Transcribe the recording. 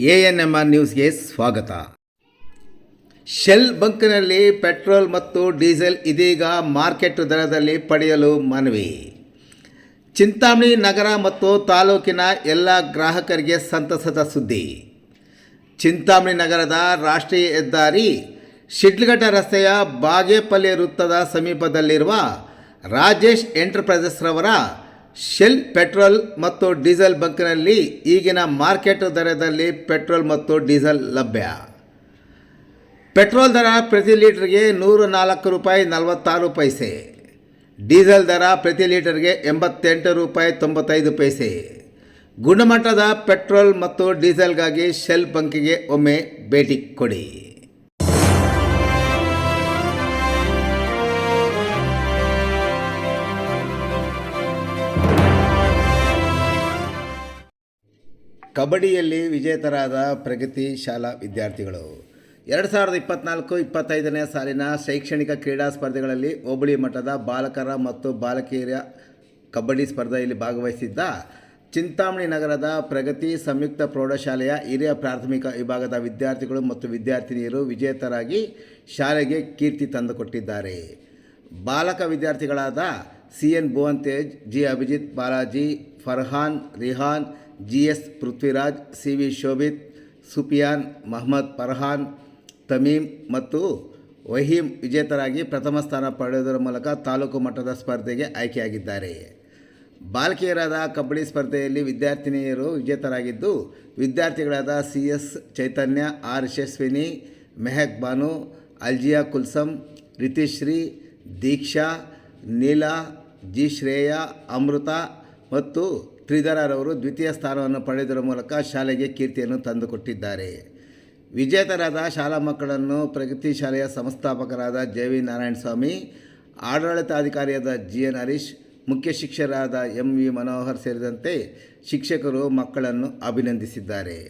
ANMR ನ್ಯೂಸ್ಗೆ ಸ್ವಾಗತ. Shell ಬಂಕ್ನಲ್ಲಿ petrol ಮತ್ತು ಡೀಸೆಲ್ ಇದೀಗ ಮಾರ್ಕೆಟ್ ದರದಲ್ಲಿ ಪಡೆಯಲು ಮನವಿ. ಚಿಂತಾಮಣಿ ನಗರ ಮತ್ತು ತಾಲೂಕಿನ ಎಲ್ಲ ಗ್ರಾಹಕರಿಗೆ ಸಂತಸದ ಸುದ್ದಿ. ಚಿಂತಾಮಣಿ ನಗರದ ರಾಷ್ಟ್ರೀಯ ಹೆದ್ದಾರಿ ಶಿಡ್ಲಘಟ್ಟ ರಸ್ತೆಯ ಬಾಗೇಪಲ್ಲಿ ವೃತ್ತದ ಸಮೀಪದಲ್ಲಿರುವ ರಾಜೇಶ್ ಎಂಟರ್ಪ್ರೈಸಸ್ ರವರ ಶೆಲ್ ಪೆಟ್ರೋಲ್ ಮತ್ತು ಡೀಸೆಲ್ ಬಂಕ್ನಲ್ಲಿ ಈಗಿನ ಮಾರ್ಕೆಟ್ ದರದಲ್ಲಿ ಪೆಟ್ರೋಲ್ ಮತ್ತು ಡೀಸೆಲ್ ಲಭ್ಯ. ಪೆಟ್ರೋಲ್ ದರ ಪ್ರತಿ ಲೀಟರ್ಗೆ 104 ರೂಪಾಯಿ 46 ಪೈಸೆ, ಡೀಸೆಲ್ ದರ ಪ್ರತಿ ಲೀಟರ್ಗೆ 88 ರೂಪಾಯಿ 95 ಪೈಸೆ. ಗುಣಮಟ್ಟದ ಪೆಟ್ರೋಲ್ ಮತ್ತು ಡೀಸೆಲ್ಗಾಗಿ ಶೆಲ್ ಬಂಕಿಗೆ ಒಮ್ಮೆ ಭೇಟಿ ಕೊಡಿ. ಕಬಡ್ಡಿಯಲ್ಲಿ ವಿಜೇತರಾದ ಪ್ರಗತಿ ಶಾಲಾ ವಿದ್ಯಾರ್ಥಿಗಳು 2024-25ನೇ ಸಾಲಿನ ಶೈಕ್ಷಣಿಕ ಕ್ರೀಡಾ ಸ್ಪರ್ಧೆಗಳಲ್ಲಿ ಹೋಬಳಿ ಮಟ್ಟದ ಬಾಲಕರ ಮತ್ತು ಬಾಲಕಿಯರ ಕಬಡ್ಡಿ ಸ್ಪರ್ಧೆಯಲ್ಲಿ ಭಾಗವಹಿಸಿದ್ದ ಚಿಂತಾಮಣಿ ನಗರದ ಪ್ರಗತಿ ಸಂಯುಕ್ತ ಪ್ರೌಢಶಾಲೆಯ ಹಿರಿಯ ಪ್ರಾಥಮಿಕ ವಿಭಾಗದ ವಿದ್ಯಾರ್ಥಿಗಳು ಮತ್ತು ವಿದ್ಯಾರ್ಥಿನಿಯರು ವಿಜೇತರಾಗಿ ಶಾಲೆಗೆ ಕೀರ್ತಿ ತಂದುಕೊಟ್ಟಿದ್ದಾರೆ. ಬಾಲಕ ವಿದ್ಯಾರ್ಥಿಗಳಾದ CN Bhuvan Tej, G Abhijit, Balaji, Farhan, Rihan, GS Prithviraj, CV Shobhit, Sufiyan, Mohammed Farhan, Tamim ಮತ್ತು ವಹೀಂ ವಿಜೇತರಾಗಿ ಪ್ರಥಮ ಸ್ಥಾನ ಪಡೆಯುವುದರ ಮೂಲಕ ತಾಲೂಕು ಮಟ್ಟದ ಸ್ಪರ್ಧೆಗೆ ಆಯ್ಕೆಯಾಗಿದ್ದಾರೆ. ಬಾಲಕಿಯರಾದ ಕಬಡ್ಡಿ ಸ್ಪರ್ಧೆಯಲ್ಲಿ ವಿದ್ಯಾರ್ಥಿನಿಯರು ವಿಜೇತರಾಗಿದ್ದು, ವಿದ್ಯಾರ್ಥಿಗಳಾದ CS ಚೈತನ್ಯ, R ಯಶಸ್ವಿನಿ, ಮೆಹಕ್ ಬಾನು, ಅಲ್ಜಿಯಾ ಕುಲ್ಸಮ್, ರಿತಿಶ್ರೀ, ದೀಕ್ಷಾ, ನೀಲಾ, G ಶ್ರೇಯಾ, ಅಮೃತ ಮತ್ತು ಶ್ರೀಧರರವರು ದ್ವಿತೀಯ ಸ್ಥಾನವನ್ನು ಪಡೆಯುವುದರ ಮೂಲಕ ಶಾಲೆಗೆ ಕೀರ್ತಿಯನ್ನು ತಂದುಕೊಟ್ಟಿದ್ದಾರೆ. ವಿಜೇತರಾದ ಶಾಲಾ ಮಕ್ಕಳನ್ನು ಪ್ರಗತಿ ಶಾಲೆಯ ಸಂಸ್ಥಾಪಕರಾದ JV ನಾರಾಯಣಸ್ವಾಮಿ, ಆಡಳಿತಾಧಿಕಾರಿಯಾದ GN ಹರೀಶ್, ಮುಖ್ಯ ಶಿಕ್ಷಕರಾದ MV ಮನೋಹರ್ ಸೇರಿದಂತೆ ಶಿಕ್ಷಕರು ಮಕ್ಕಳನ್ನು ಅಭಿನಂದಿಸಿದ್ದಾರೆ.